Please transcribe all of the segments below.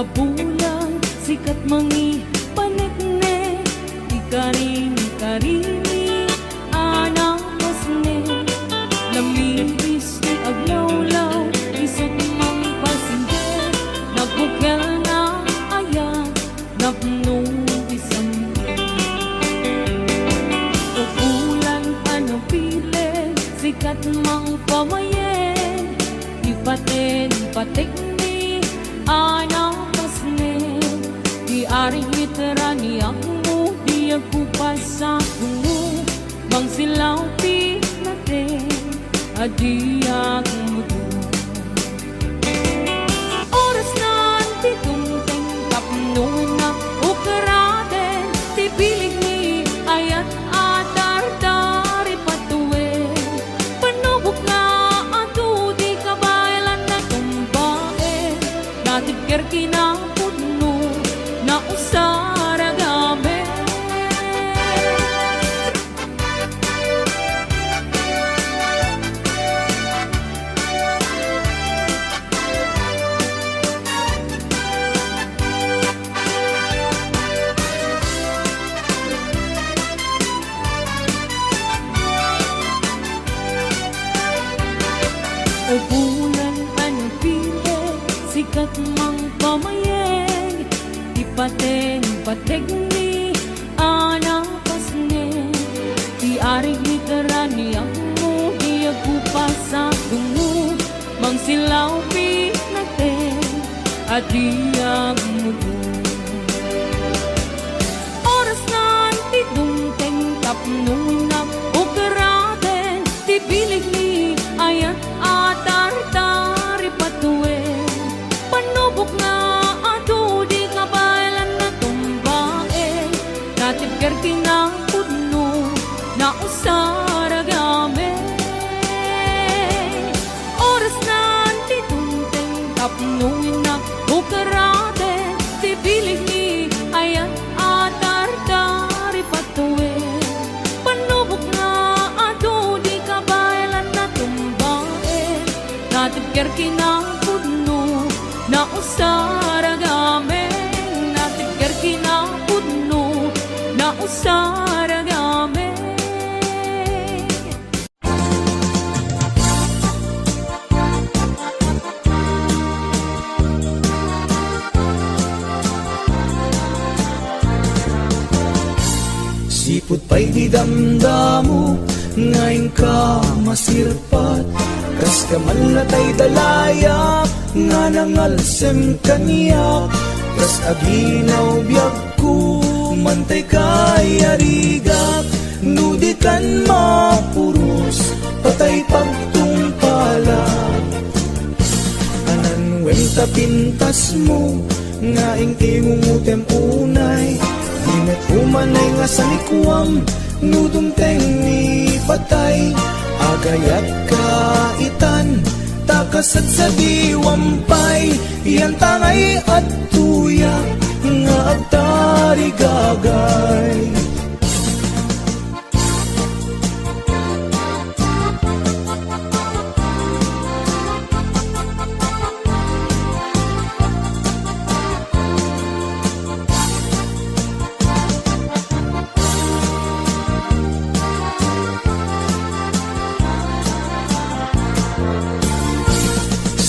Kabulan sikat mangi panekne ikaring-karini anang masne lamibis ni aglawlaw isot mang pasinde nagbukel na ayan napnong isamde kabulan ano pile sikat mang pamayen ipaten patekni anang di aring literani ako di ako pasako bang silaw pinate adi ako mudo oras na titong tengkap nuna ukarate ti pilig ni ayat atar-tari patuwe panubok na ato di kabaylan na tumbae natigker kinang na usaragame o bulan ano pile sikat mang pamayeng ipaten pategni anang pasne ti aring literani ako di ako pasako mang silaw pinate adi ako mudo oras na titong tengkap nuna ukaraten ti bilig ni ayat atar-tari patuwe panubok na kerti na pudno na usaragame oras na titong tengkap nuin na ukarate ti bilig ni ayan atar-tari patuwe panubok na ato di kabaylan na tumbae natigker kinang pudno na usaragame natigker kinang pudno na usaragame sipot pa'y di damdamo ngayon ka masirpat kas kaman natay dalayap nga nangalsem kaniyak kas aginaw biyag ko mantay kay arigak nudikan mapurus patay pagtungpala anan wenta pintas mo nga ingkingungutem unay dinat umanay nga sanikwam nudumteng ni patay agayat kaitan takasat sa diwampay yan tangay at tuyak nga agtari gagay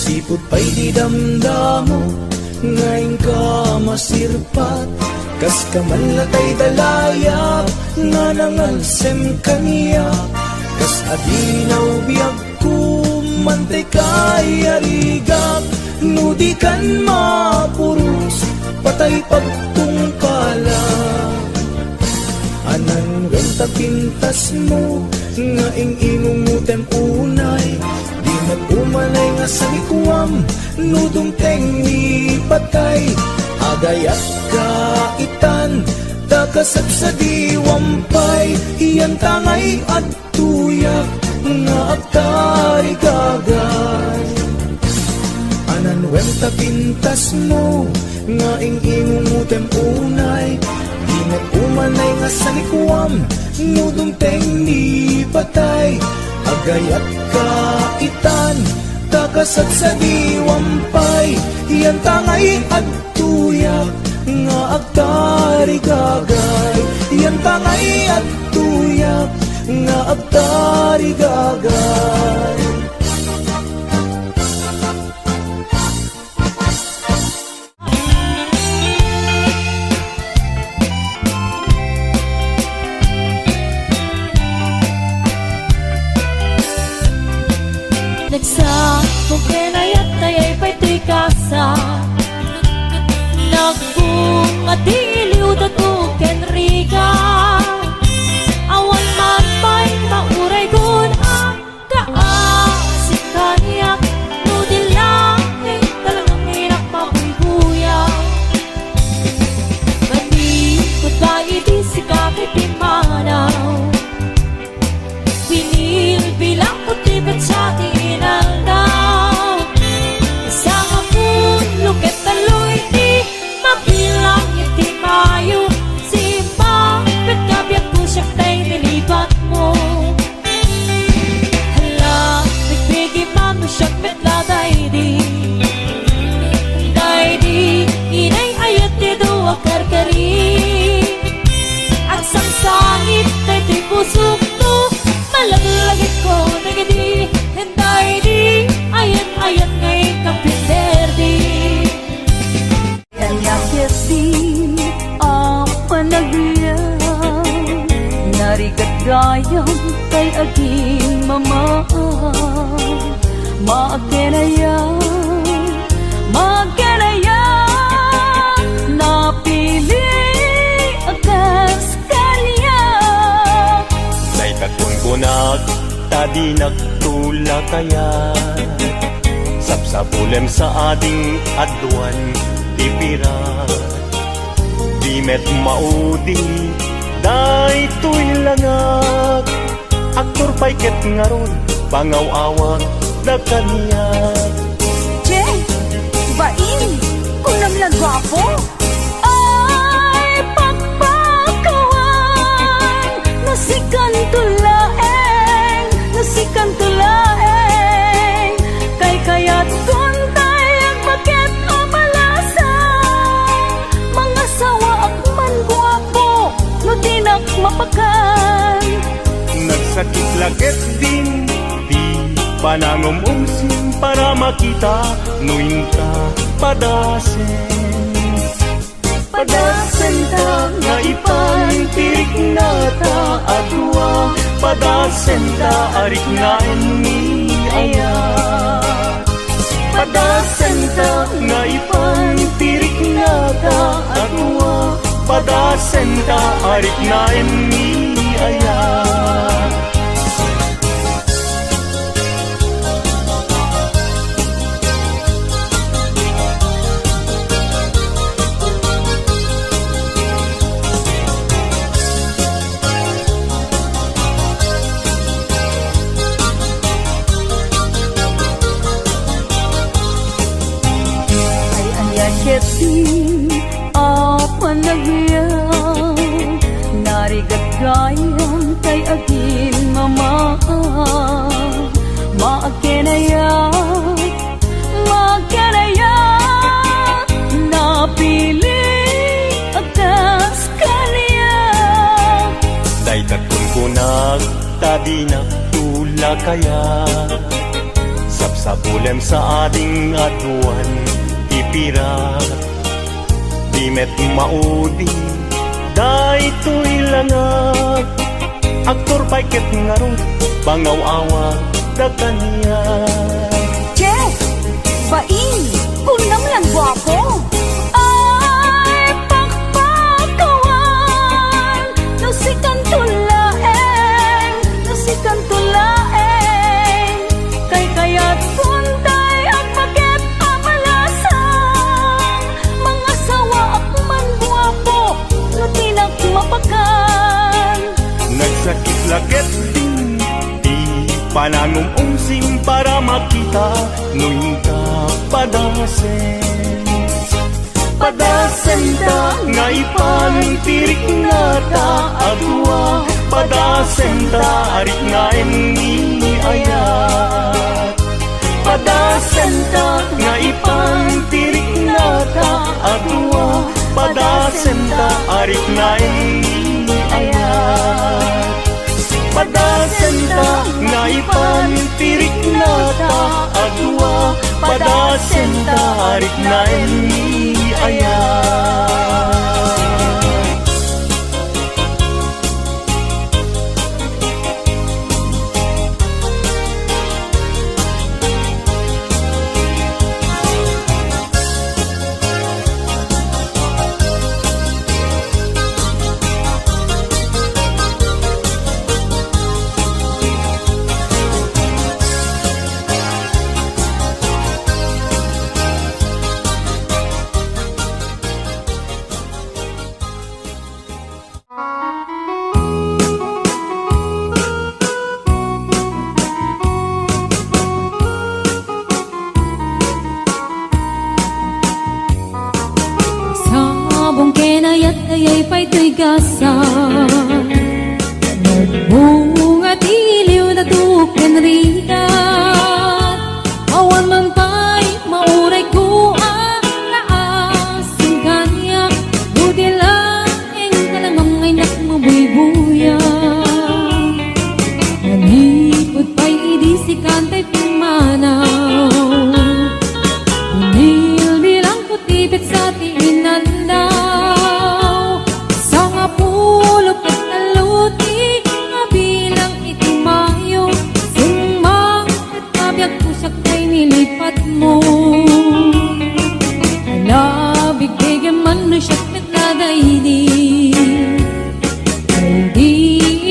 sipot pa'y di damdamo ngayon ka masirpat kas kamanlatay dalayap nga nangalsem kaniya kas adinaw biyag ko mantay kay arigak nudikan mapurus patay pagtungkala anan wenta pintas mo nga ingingumutem unay di nag-umanay nga sanikwam nudumteng ni patay agayat kaitan takasap sa diwampay iyan tangay at tuyak nga agtari gagay anan wenta pintas mo nga ingingumutem unay di nag-umanay nga sanikwam nudumteng ni patay agayat kaitan takasat sa diwampay yan tangay at agtari gagay, yan tangay at tuyak nga agtari gagay. Nagsakong kinayat taya'y pa'y kasa, nagbunga diliw datuken riga, awan man pa'y mauray kun ang kaasik kaniyak, nudilahin talagang hinak mabuy-buyak. Manikot ba iti si kakay pimanaw, binilbilang ko tibet sa tinaldaw, isang akong luket taloy di mabilang iti mayo, simba bet kabiyak ko siyak tay nilibat mo. Hala, nagbigi man mo siyak bet laday di, inay ayat di doa karkari, ang sangsangit tay di pusok to, malalagit ko nagadi, henday di, ayan ngay kapinder di. Kanyakit di ang panagriyaw, narigat gayang kay aging mama, maakenaya, napili akas kanya. Naitakon ko tadi nagtula kaya, sapsapulem sa ading adwan tipira, di met maudi day tuy langag, aktor pa'y ket ngaron pangaw-awag na kaniyag. Che, bain, kunam lang gwapo, ay pagpakawan, nasikan tulaeng, kay kaya't kuntay ang bakit amalasang, mga sawa ak man gwapo, no tinak mapakan. Nagsakit laget din, di panangumumsim para makita, nuinta padasen ta nga ipantirik na ta adwa, padasen ta arik na ni aya, padasen ta nga ipantirik na ta adwa, padasen ta arik na ni aya. Keti apa nagriyaw, narigat gayang kay agin mama, maakenaya, napili akas kaniya. Daytakon ko tadi nagtula kaya, sapsapulem sa ading adwan tipira, di met maudi day tuy langag, aktor pa'y ket ngaron pangaw-awag da kaniya. Che, bain, kunam lang gwapo, ay pagpakawan, nasikan tulaeng, kay kaya't kuntay ang bakit amalasang, mga sawa ak man gwapo, no tinak mapakan. Nagsakit laget din, di panangumumsim para makita, nuinta padasen ta nga ipantirik na ta adwa, padasen ta arik nga ni aya, padasen ta nga ipantirik na ta adwa, padasen padasenta arik na ayat. Padasenta nga ipantirik na ta agwa, padasenta arik na ayat. Sabong kenayat ayay pa'y tuy gasa, nagbunga tiliw na tuken rigat. Awan man pa'y mauray ko laasing kanya, buti lang kalamang ay nakmabuy-buya. Nanipod pa'y idisikan ta'y pumanaw, bilang kutipit sa tiinan daw. Sa nga pulot at taluti, mabilang itimayo, sumang at kabiyag pusak kay nilipat mo. Alabig bigyan man no siya petladay di, ay di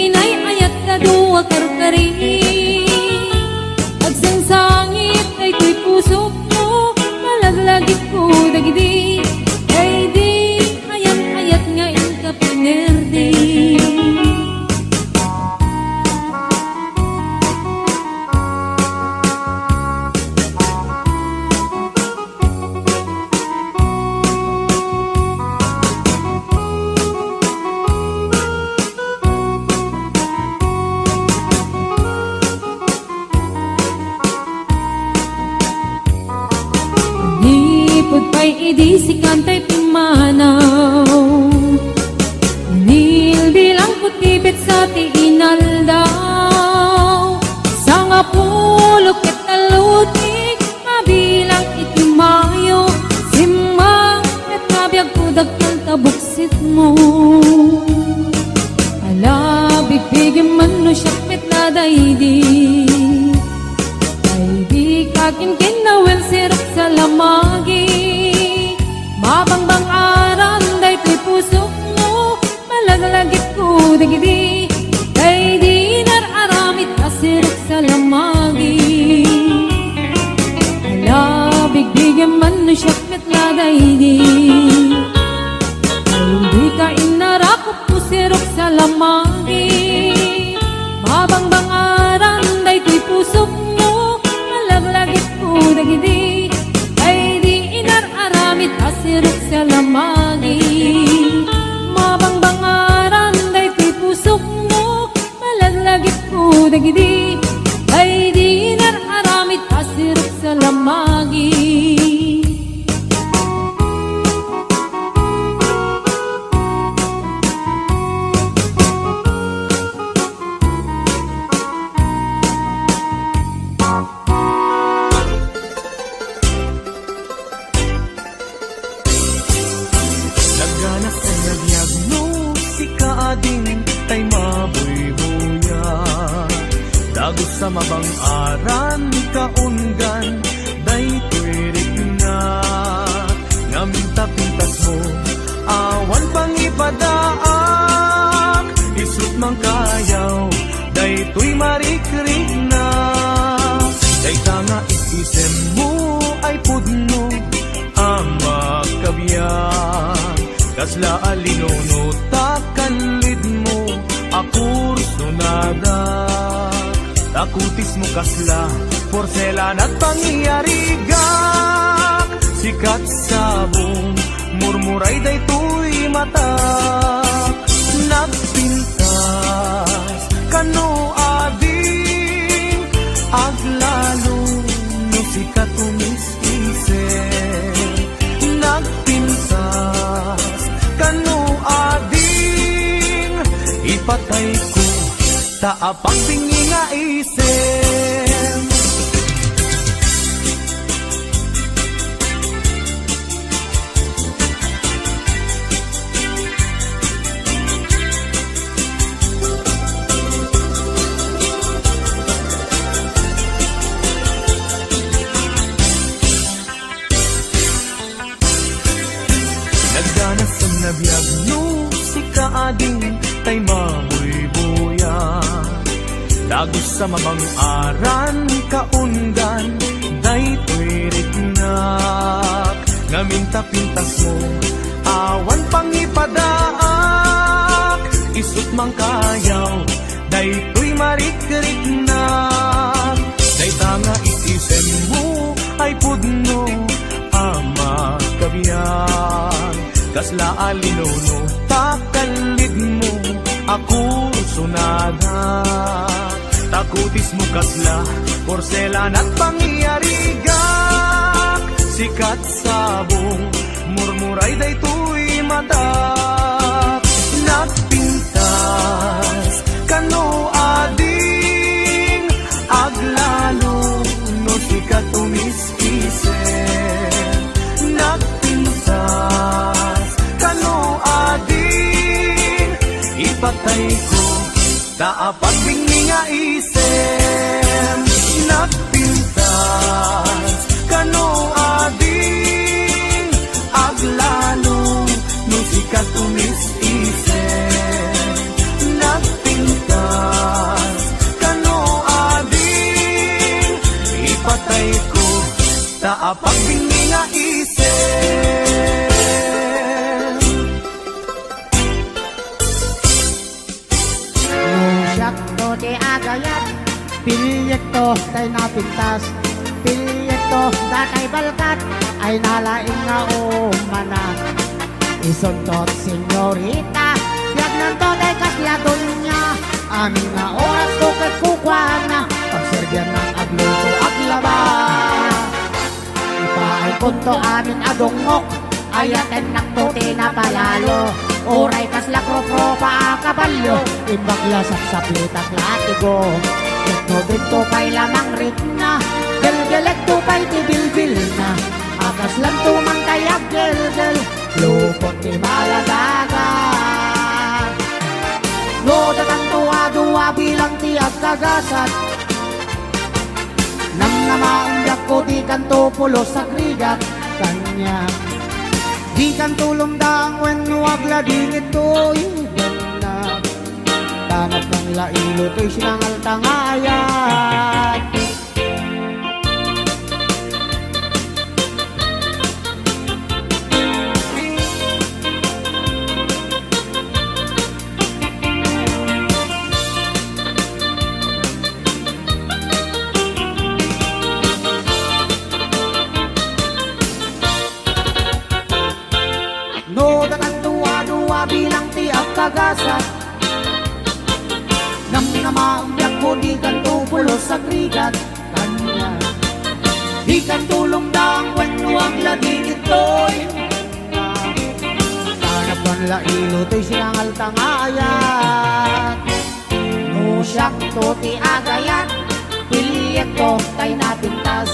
inay ayat na duwa karkari. Agsangsangit ay tuy pusok mo, malaglagit ko dagidi, ay di ayat nga inka pinerdi. Nipod pa'y idisikan ta'y pumanaw, nilbilang kutipit sa tiinal daw. Sa nga pulok at talutik, mabilang itimayo, simang at kabiyag kudag kang tabuksit mo. Alabig bigyan man no siya petladay di, ay di kakin kinawel sirap sa lamagi. Mabangbang aran day tuy pusok mo, malaglagit ko dagidi, ay di nararamit asirap sa lamagi. Alabig bigyan man no siya petladay di, ay di ka inarakop ko sirap sa lamagi. Mabangbang aran day tuy pusok mo, malaglagit ko dagidi, ay di inararamit asirok sa lamagi. Mabangbang aran day tuy pusok mo, malaglagit ko dagidi, ay di inararamit asirok sa lamagi. Nagganak ay nagyagno, si kaading tay mabuy-buya. Dagos sa mabang aran, kaungan, day tuwirik na. Ngaminta-pintas mo, awan pang ipadaak. Isut mang kayaw, day tuy marikrik na. Day tanga isisem mo, ay pudno, ang makabiyang. Kasla alinono takanlid mo akur sunada, takutis mo kasla porselan at pangyarigak. Sikat sabong murmuray day tuy mata, nagpintas kano ading aglalo no sikat umis-isip. Nagpintas kan ipatay ko taapang bingi nga isem. Nagdanas ang nabiyag no si kaading tay mahoy buya. Dagos sa mamang aran kaundan daytoy rignak. Ngaminta-pintas mo awan pangipadaak. Isut mang kayaw daytoy marikiriknak. Daytanga itisem mo ay pudno ama kabiyan. Kasla alinuno takalid mo ako sunada. Takutis mo kasla porselan at pangyarigak. Sikat sabong murmuray daytoy matak. Nagpintas kano ading aglalo no sikat umiskisen. Nagpintas kano ading ipatay ko taapag bingi nga isem. Nagpintas kano ading aglalo no sikat umisisen. Nagpintas kano ading ipatay ko taapag bingi nga isem. Sakto di agayat, pilyak to tay napintas, pilyak to datay balkat, ay nalaing nga umanan. Isuntot senyorita, yag nanto day kasladon niya, amin nga oras ko kat kukwana, pagsergyan ng agluto aglaba. Ipaay punto amin adungok, ayaten naktuti na palalo. Oray kas lakro-pro pa kabalyo, imbagla sa sapitak latigo. Ito dito pa'y lamang ritna, gelgelek to pa'y tibilbil na. Akas lang tumang tayak gelgel, lupot di maladaga. Loda kang tuwa-duwa bilang tiyak kagasat. Nang namaangyak ko di kanto pulos sa krigat kanya. Di kan tulong daang wen wagla din ito'y ganap. Tanap ng lailo to'y sinangal tangayat. No, datang duwa-duwa bilang tiyak kagasat. Nang namaangyak ko di kan tupulos sa krigat kanya. Di kan tulong daang wenwang lagi ito'y tanap ng lailo to'y sinangal tangayat. No, sakto ti agayat, pilyak to tay napintas,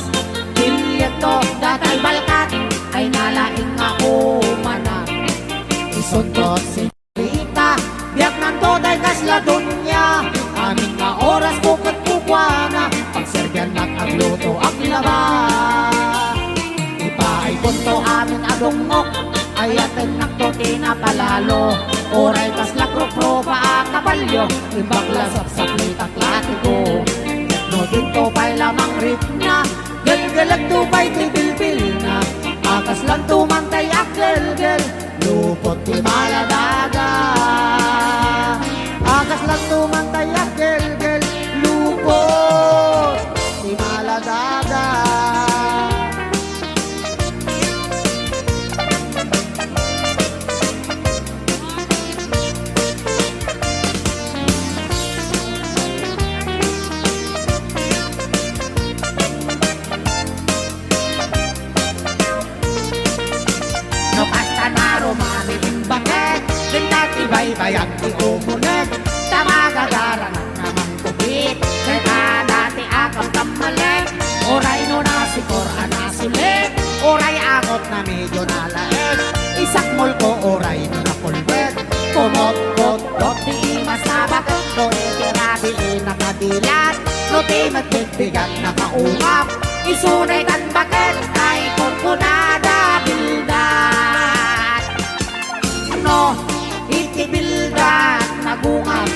pilyak to datay balkat, ay nalaing nga umanan. Isuntot senyorita, biyak nanto day kasladon niya, amin nga oras ko kat kukwana, pagsergyan at agluto aglaba. Ipaay punto amin adungok, ayaten naktuti na palalo. Oray kas lakro-pro pa kabalyo, ibagla sa saplitak latigo. No dito pa'y lamang ritna, gelgelag to pa'y tibilbil na. Akas lang tumantay aglelgel, lupot di maladaga. Akas lang tumantay aglelgel, lupot di maladaga. medyo nalaes Isakmol ko oray no na pulbet Kumot-kot di mas nabagat No itirabi nakadilat No di magbibigat nakaungap Isunay tan bakit ay kunkunada bildat No itibildat nagungap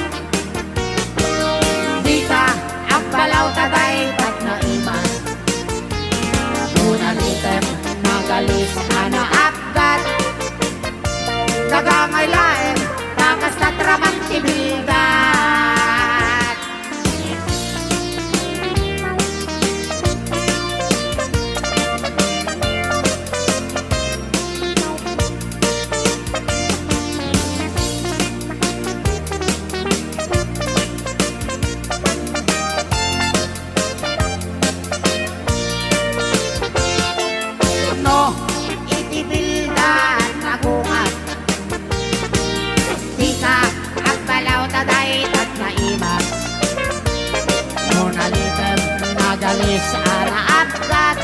Dita ang balaw taday tat na iman Nunalitem nagalis ana apgat Nagangaylaem takas na tramang tibildat No, itibildan nagungat Dika at balaw taday tat naimat Nunalitem nagalis ana apgat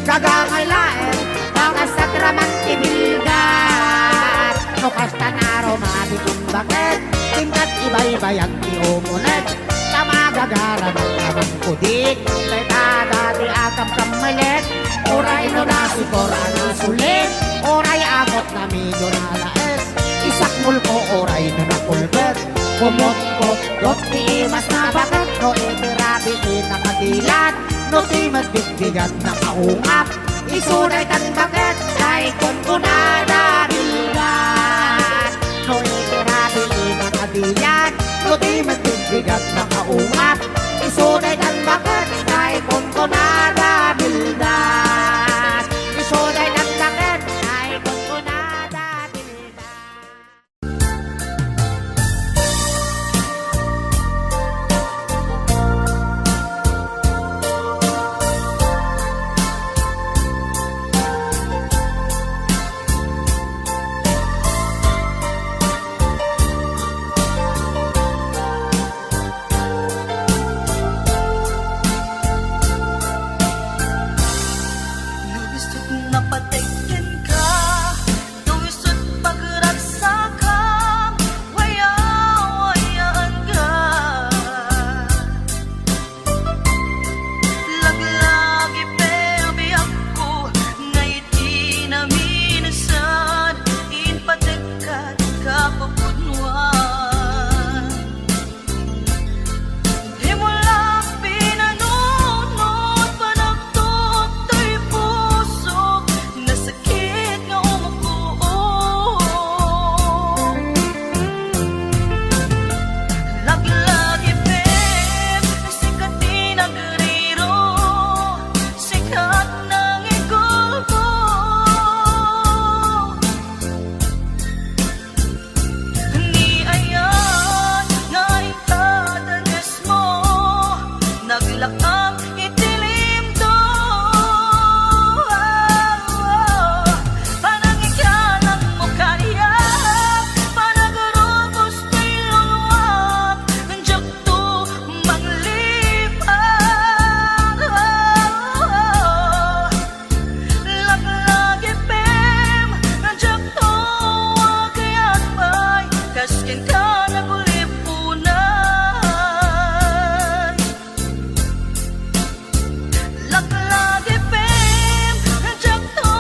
Kagangaylaem takas na tramang tibildat No kasta naro mabitong bakit Tingkat ibay-bayag ti umunet Tamagagara ng tamang kudik Taytada di akam kamalit Oray no nasikor ana sulit Oray akot na medyo nalaes Isakmul ko oray no napulbet Kumot-kot di mas nabagat No itirabi nakadilat No di magbibigat nakaungap Isunay tan bakit ay kunkunada bildat No itirabi nakadilat No di magbibigat nakaungap Isunay tan bakit ay kunkunada bildat Isunay tan bakit ay kunkunada bildat Luwisot na patigyan ka, luwisot pagragsa ka, waya-wayaan ka. Laglagi pebi ako, ngayon di na minasan, inpatigkat ka papunwan. Di mo lang pinanunod, panagtok to'y puso, nasakit nga umuko. Laglagi pep, sikat din ang griro, sikat ng igulpo. Ni ayan nga itadanes mo, naglakang itilim do. Parang ikalang mo kaya, panagurubos to'y luluwag, nandiyak to manglipat. Laglagi pem, nandiyak to wagayan bay, kaskin ka nagulipunan. Laglagi pem, nandiyak to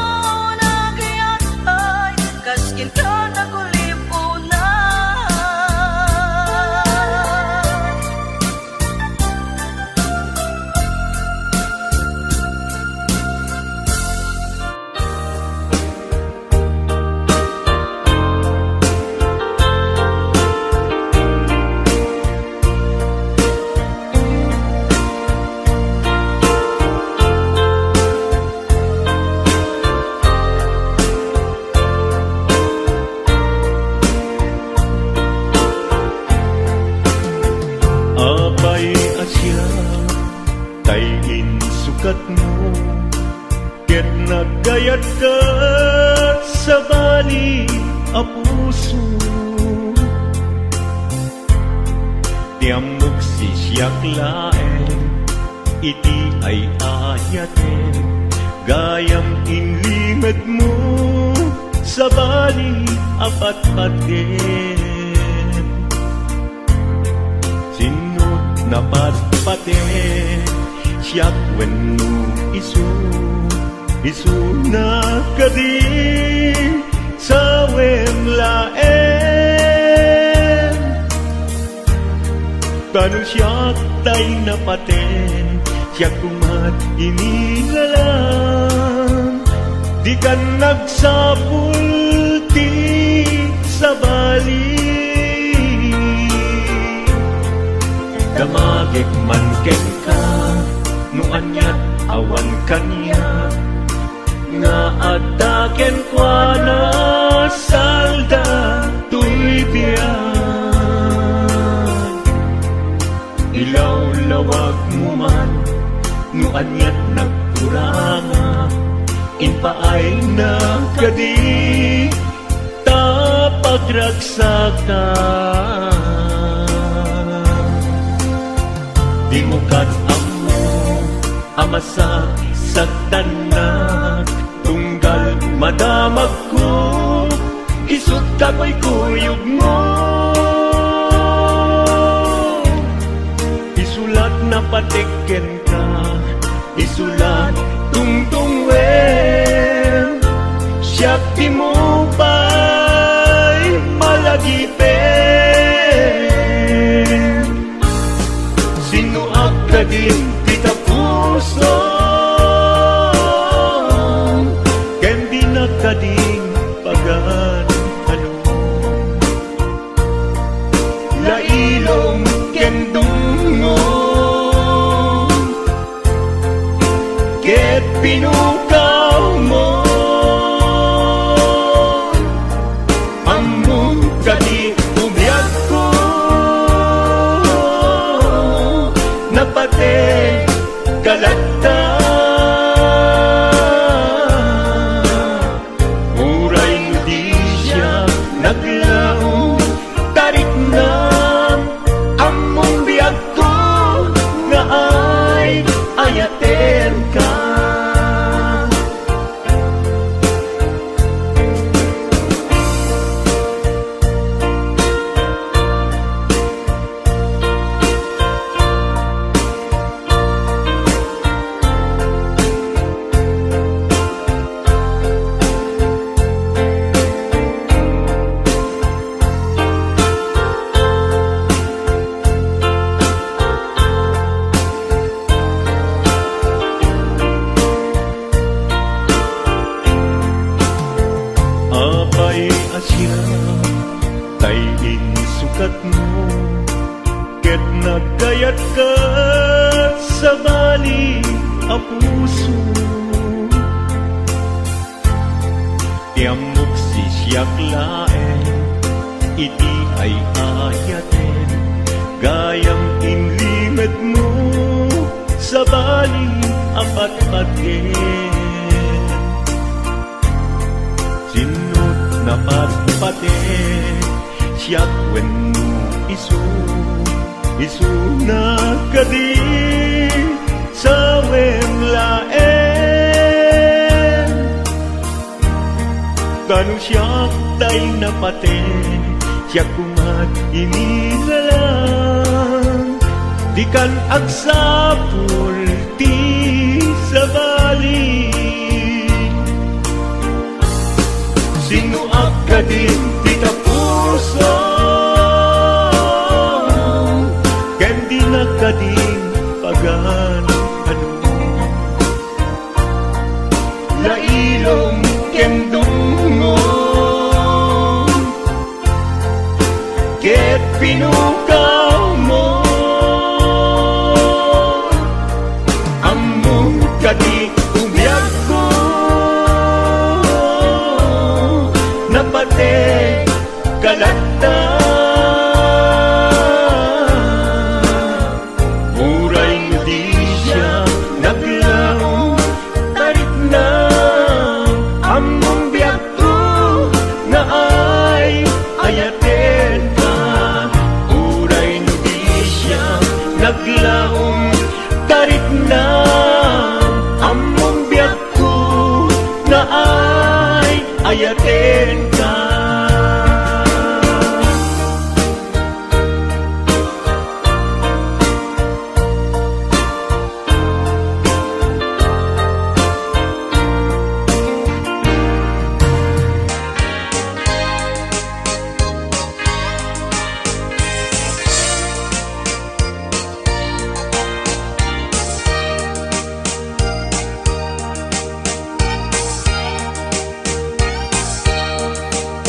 nagayan bay, kaskin ka nagulipunan. Abay asya tayin sukat mo Ket nagayat ka sa bali a puso Tiamok sisyak laen iti ay ayaten Gayam inlimad mo sa bali apat patin. Sinut na patpatin siyak wenno isu na kadi sa wemlaen. Tanu siyak tay na paten siyak kumat inilalang. Di ka nagsapulti sa bali. Damagik man ken ka, nuanyat awan kanya. Nga ataken kwa na salda tuy biyan. Ilaw-lawag mo man, nuanyat nagkuranga. Inpaay na kadi tapagragsakan. Di mo amo amasak sa tanak. Tunggal madamag ko isut kako'y kuyog mo. Isulat na patiken ka, isulat tungtung wen. Siyak di mo ba'y malagipin. Sinuak ka din kita puso, ken di na kading pagan ano. Lailong ken dungo ket pinukaw mo. Among kadi umiyag ko napate kalagta. Uray mo di siya naglaong tarik na. Among biyag ko nga ay ayaten ka. Apay asya tayin sukat mo, ket nagkayat ka sa bali a puso. Tiamok si siyak laen, iti ay ayaten. Gayam inlimad mo sa bali apat patin. Sinut na patpatin siyak wenno isu na kadi sa wemlaen. Tanu siyak tay na paten siyak kumat inilalang. Di kan agsapulti sa bali. Sinuak ka din kita puso, ken di na kading pagan ano. Lailong ken dungo ket pinukaw mo. Among kadi umiyag ko napate kalagta. Uray mo di siya naglaong tarik na. Among biyag ko na ay ayaten ka. Uray mo di siya naglaong tarik na. Among biyag ko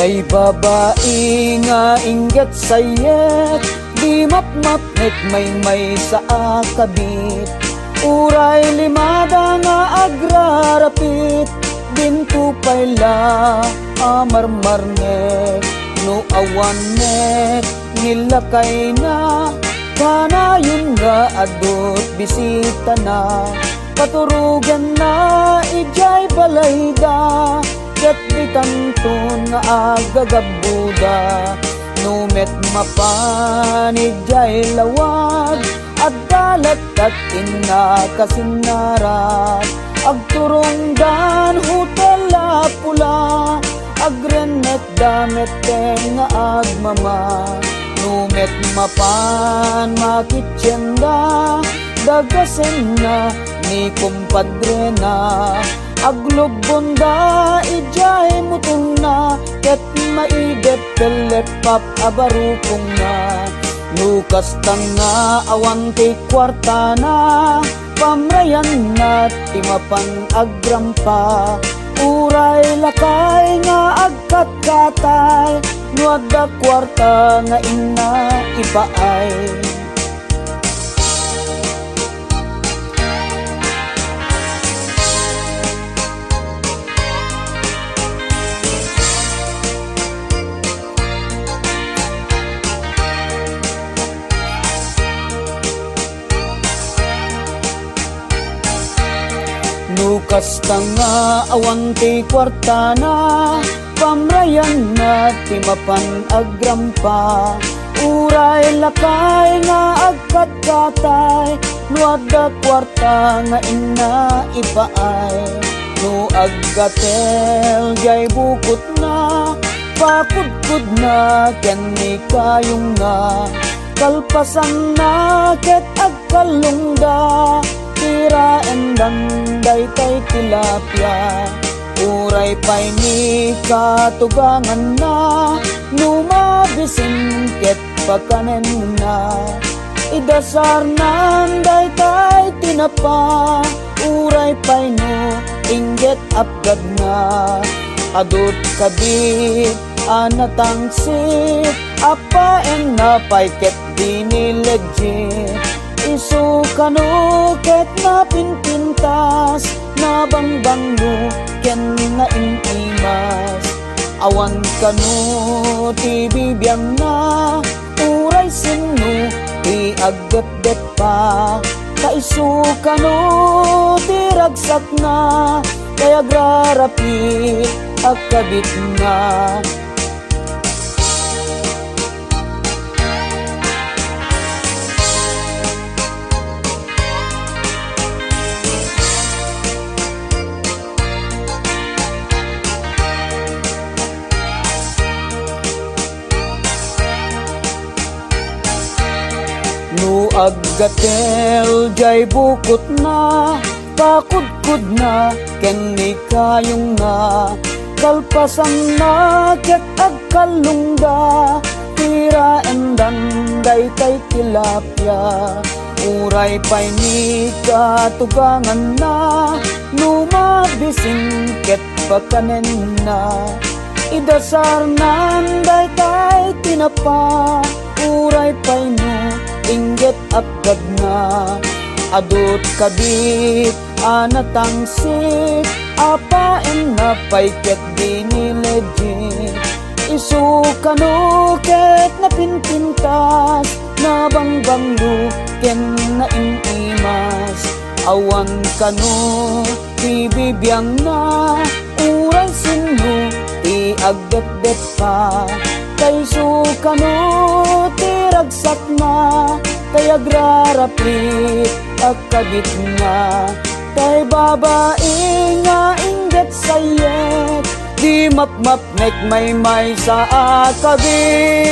Kay babae nga ingat sayet, di mapmapnek may sa akabit. Uray limada nga agrarapit, dinto payla amarmarnek. No awanek nilakay na, kanayon nga adot bisita na. Paturugan na ijay balayda, ket bitanton nga agagabuda. Numet mapanig jay lawag, at dalat at ina kasinarat. Agturong dan hotel la pula, agrenet damet nga agmama. Numet mapan makitsenda, dagasen na ni kumpadre na. Aglubonda ijay mutong na, ket maidep telepap abarupong na. Lukas tanga awante kwarta na, pamrayan na timapan agrampa. Uray lakay nga agkat-katay, nuada kwarta nga ina ipaay. Lukas tanga awante kwarta na, pamrayan na timapan agrampa. Uray lakay nga agkat-katay, nuada kwarta nga ina ipaay. No aggatel jay bukot na, pakudkud na ken ni kayong na. Kalpasan na ket agkalungda, tira endang daytay tilapia. Uray pay ni katugangan na, numabisin ket pakanen na. Idasar nan daytay tinapa, uray pay no inget apgad na. Adot kabit anatangsit, apaen na pay ket dinilegit. Isu kanu ket na pinpintas, na bangbangno ken na intimas. Awan kanu ti bibiyang na, uray sinu ti agdet-det pa. Kaisu kanu ti ragsak na, kaya agrarapit agkabit na. No aggatel jay bukot na, pakudkud na ken ni kayong na. Kalpasan na ket agkalungda, tira endan daytay tilapia. Uray pay ni katugangan na, numabisin ket pakanen na. Idasar nan daytay tinapa, uray pay no inget apgad na. Adot kabit anatangsit, apaen na pay ket dinilegit. Isu kanu ket na pinpintas, na bangbanglo ken na inimas. Awan kanu ti bibiyang na, uray sinu ti agdet-det pa. Kaisu kanu ti ragsak na, kay agrarapit agkabit na. Kay babae nga inget sayet, di mapmapnek may sa akabit.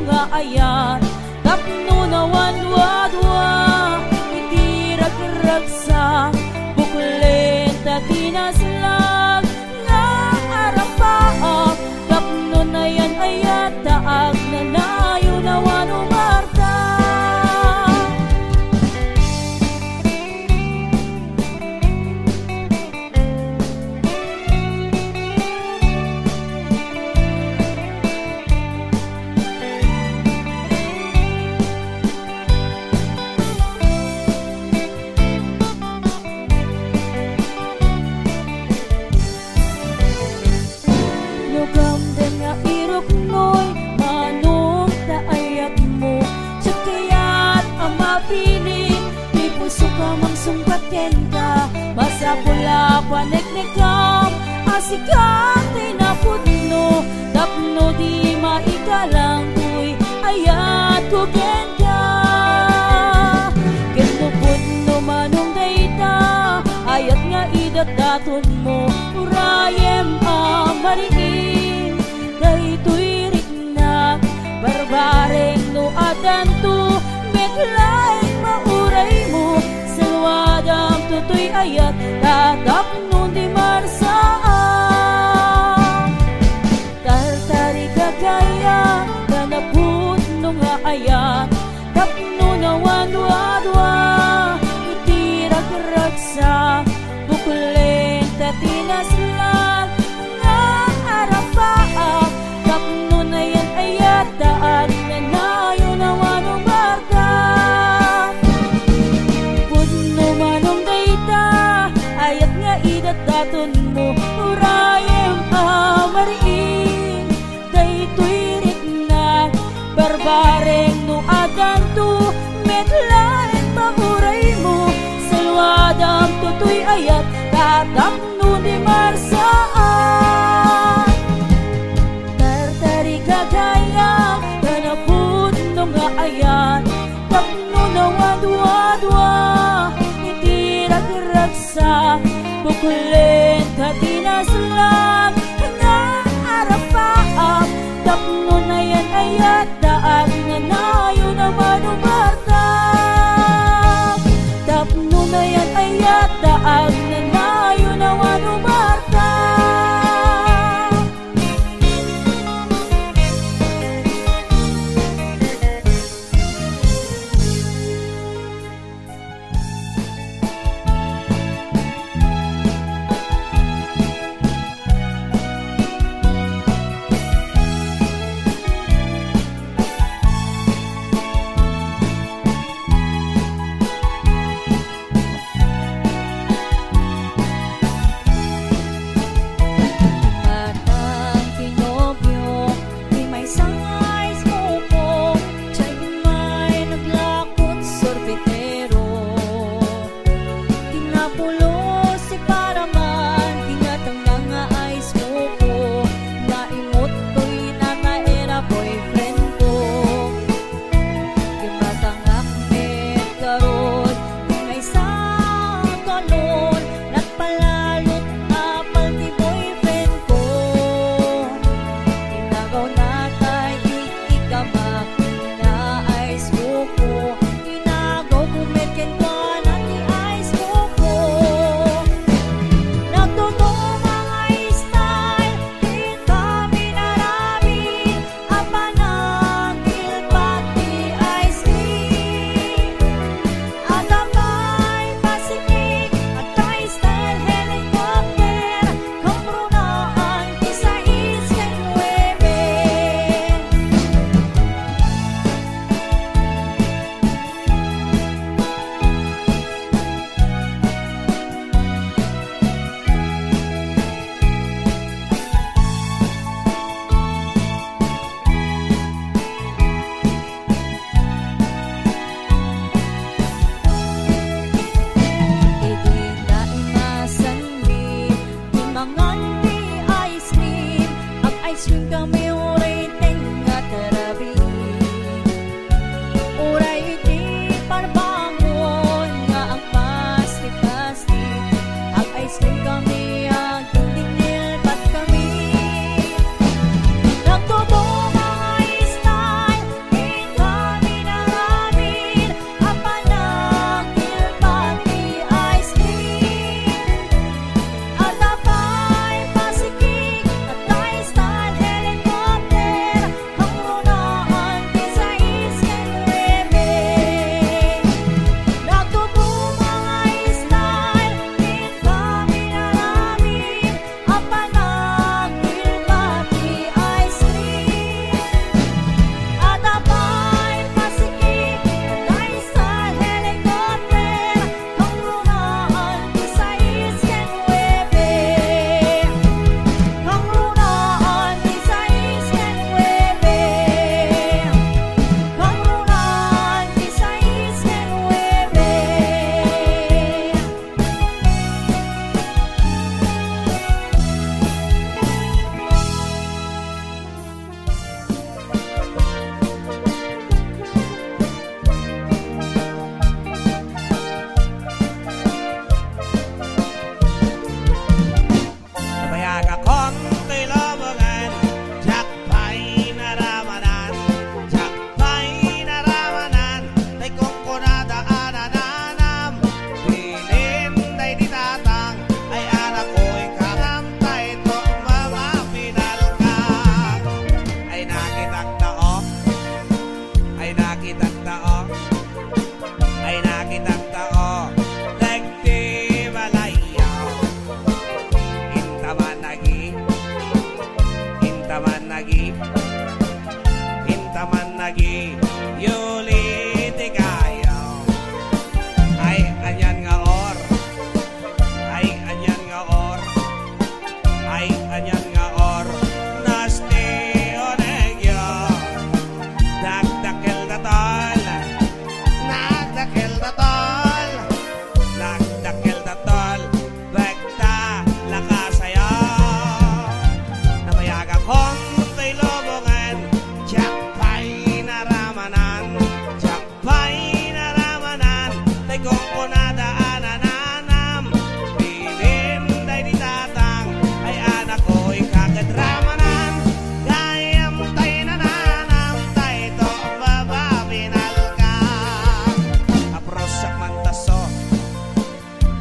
nga ayan tapno na wadwa itirag-ragsa buklenta tinaslag nga arapaak tapno na yan ayat taag na nayo na wanumarta. Lugam din nga irok noy manong taayat mo siya kaya't ang mapiling di puso ka mang sungkatin ka masapula paneknekam asikat ay napudno tapno di maikalang kuy ayat kugen ka kinupudno manong dayta ayat nga idadaton mo urayem amariin daytoy rikna barbareng no adanto metlaeng mauray mo salwadam tutoy ayat tatap nun di marsaan tartari kagaya kanaput no nga ayat tapno na wadwa itirag-ragsa buklenta tinaslag nga arapaak tapno na yan ayat taag na nayo na wanumarta pudno manong dayta ayat nga idadaton mo urayem amariin daytoy rikna barbareng no adanto metlaeng mauray mo salwadam tutoy ayat tatap nun di marsaan tartari kagaya kanapud nung nga ayan tapno na wadwa itirag-ragsa buklenta tinaslag nga arapaak tapno na yan ayat daag na nayo na manumarta tapno na yan ayat daag na nayo na wanumarta. kanyan nga or nasti onegyo nagdakil na tol nagdakil na tol nagdakil na tol bekta lakasayo namayaga kong tay lobongan jakpay naramanan tay kong kunadaanan anam bilin day di tatang ay anak ko'y kakadramanan gayam tay nananam tay to bababinal ka aprosak mantaso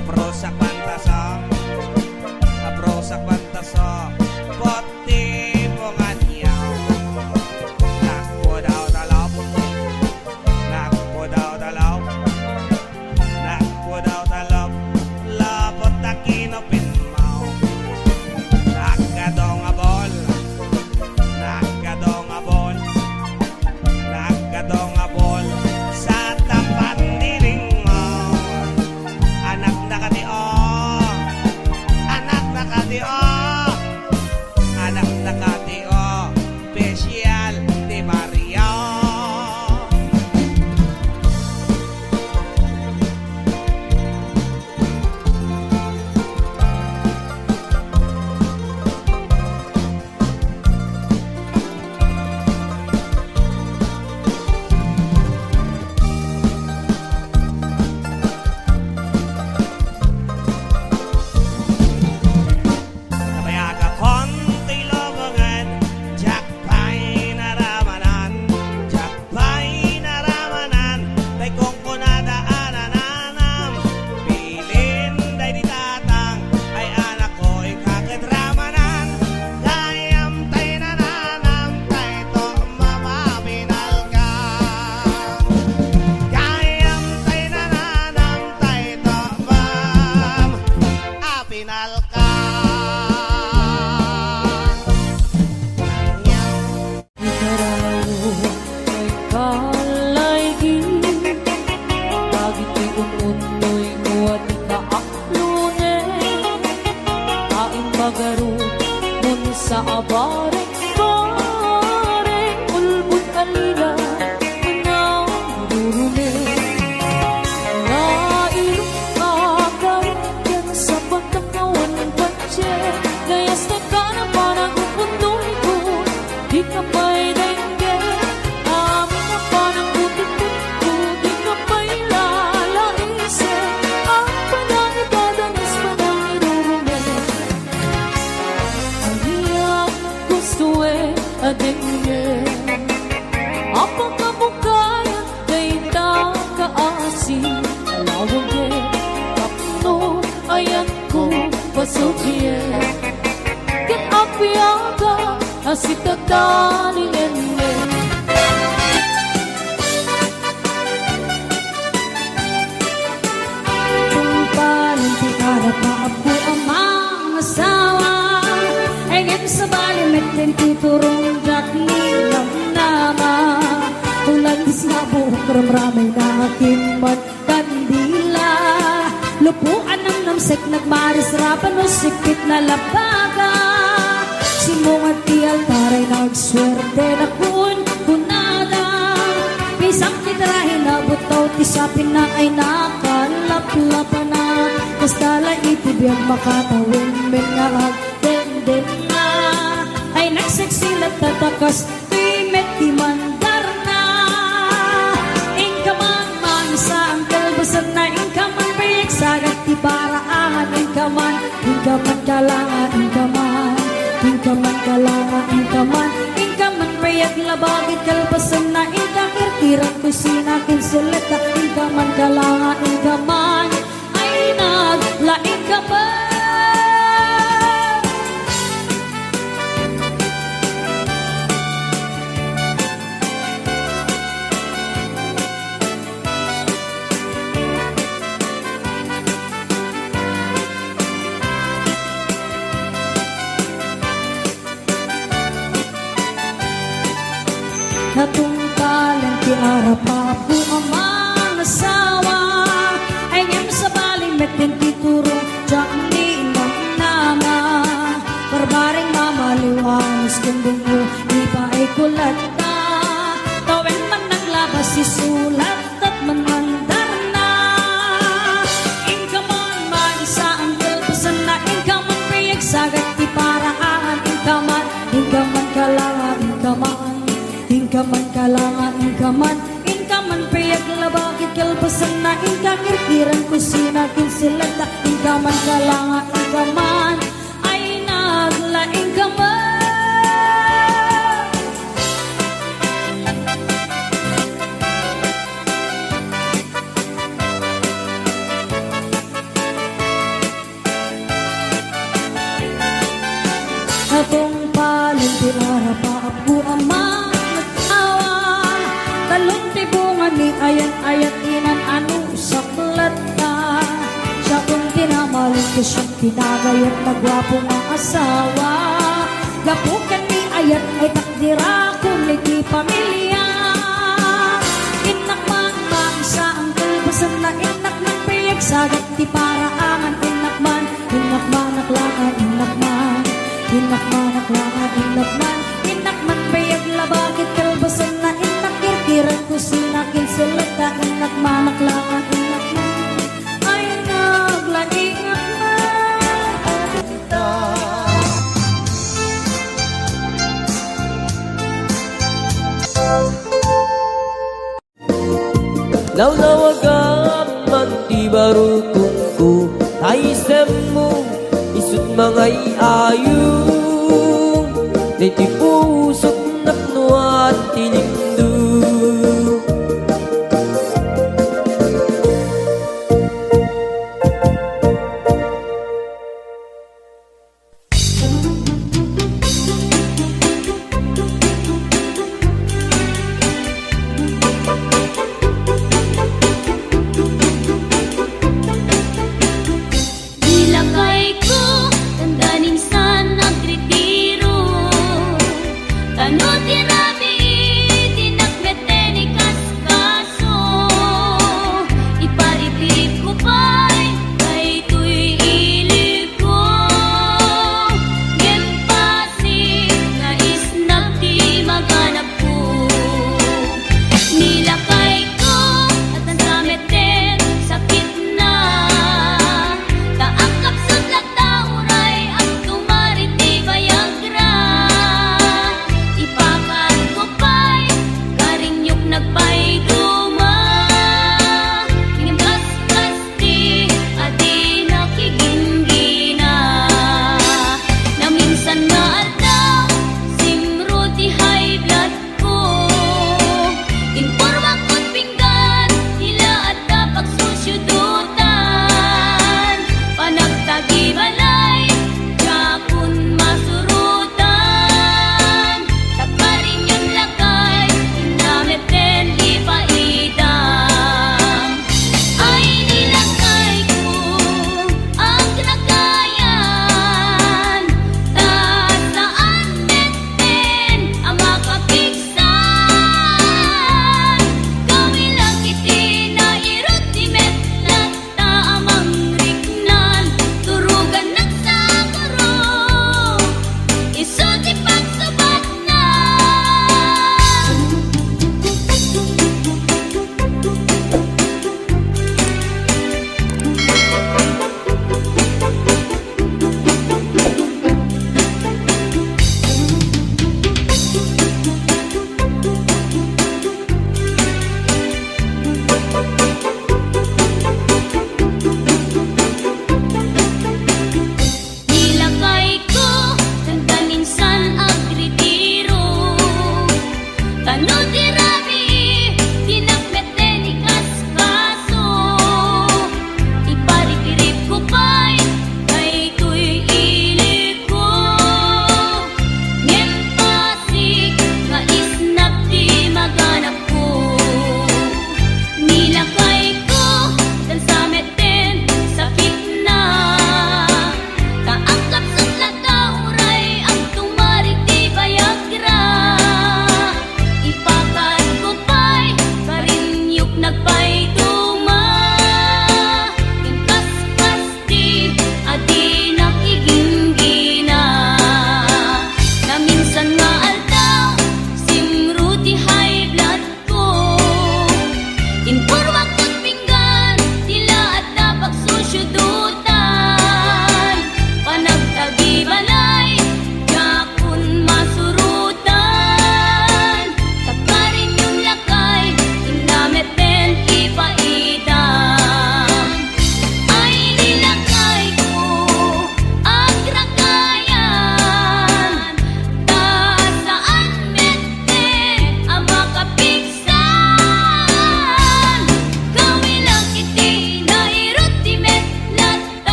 aprosak mantaso aprosak mantaso poti punganyaw nakpo daw talop nakpo daw talop nakpo daw talop lapot na kinopinmaw nagkadong abol nagkadong abol nagkadong abol sa tapat niling mo anak na katio anak na katio anak na katio special di Mario Nabayaga konti lobongan jakpay naramanan tay kong kunadaanan anam bilin day di tatang ay anak ko'y kakadramanan gayam tay nananam tay to mamabinal ka gayam tay nananam tay to mamabinal ka Ikaraw ay kalaygi Dagiti ununoy ko at ikaaklone Aing magarot mun sa abareng bareng Ulbut alila unaw durune Nailong kakay yan sa pagkakawan ng patse Gayas na ka na parang upundoy ko Di ka pa'y dengge Amin na parang butik-butik ko Di ka pa'y lalaise Ang panangipadanas panangirurumi Ang hiyang gusto adengge Apang kabukaya Kay takaasi Alawag Kapno ayan ko Pasokye Ket apiaga Asita daling enne Kung paano di harap maapo ang mga asawa Ay ngayon sa bali metin titurong jakli ng nama Kung landis na buhok ramramay na aking magkandila Lupuan ng namsek nagmaris rapan o sikit na labaga Simungat di altaray nagswerte na kunada Pisang titrahin na butaw tisapin na ay nakalaplapan na Kastala itibiyag makatawin men nga agdenden na Ay nagseksilat tatakas pimet di mandar na Ingkaman manisa ang kalbasan na ingkaman payag sagat di baraan Ingkaman kalangan ingkaman Ingkaman kalangan ingkaman payag labagit kalbasan na ingkakir tirang kusina kinsuleta Ingkaman kalangan ingkaman ay naglaing ka ba? Natungkalan ti arapa po ang mga asawa Ay ngem sa baling metin ti turo Diyak ni inang nama Barbaring kumbong mo, di ba ay kulat na? Tawin man ng labas, isulat at manandar na. Inkaman, mag-isa ang kalpasan na. Inkaman, piyag sagat, di paraan. Inkaman, inkaman kalangan, inkaman. Inkaman kalangan, inkaman. Inkaman, piyag labakit kalpasan na. Inkakirkiran kusina, kinsilata. Inkaman kalangan, inkaman. Ay naglaing kaman. Atong palong pirara pa apo ama nag-awa. Talong tibungan ni ayat-ayat inan ano saklat ka. Siya kung tinamaling ko siyang tinagayat na gwapong ang asawa. Gapukan ni ayat ay takdira kung niti pamilya. Inak man mag-isa ang kalbasan na inak man piyag sagat ti paraangan. Inak man aklangan, inak man. Inak man aklangan, inak man. Inak man piyag labakit kalbasan na inak kirkiran kusina kinsilata. Inak man aklangan, inak man. Ay naglaing Nawnawagan man ti barukong ko taisem mo isut mangay ayong Diti pusok naknuan tiling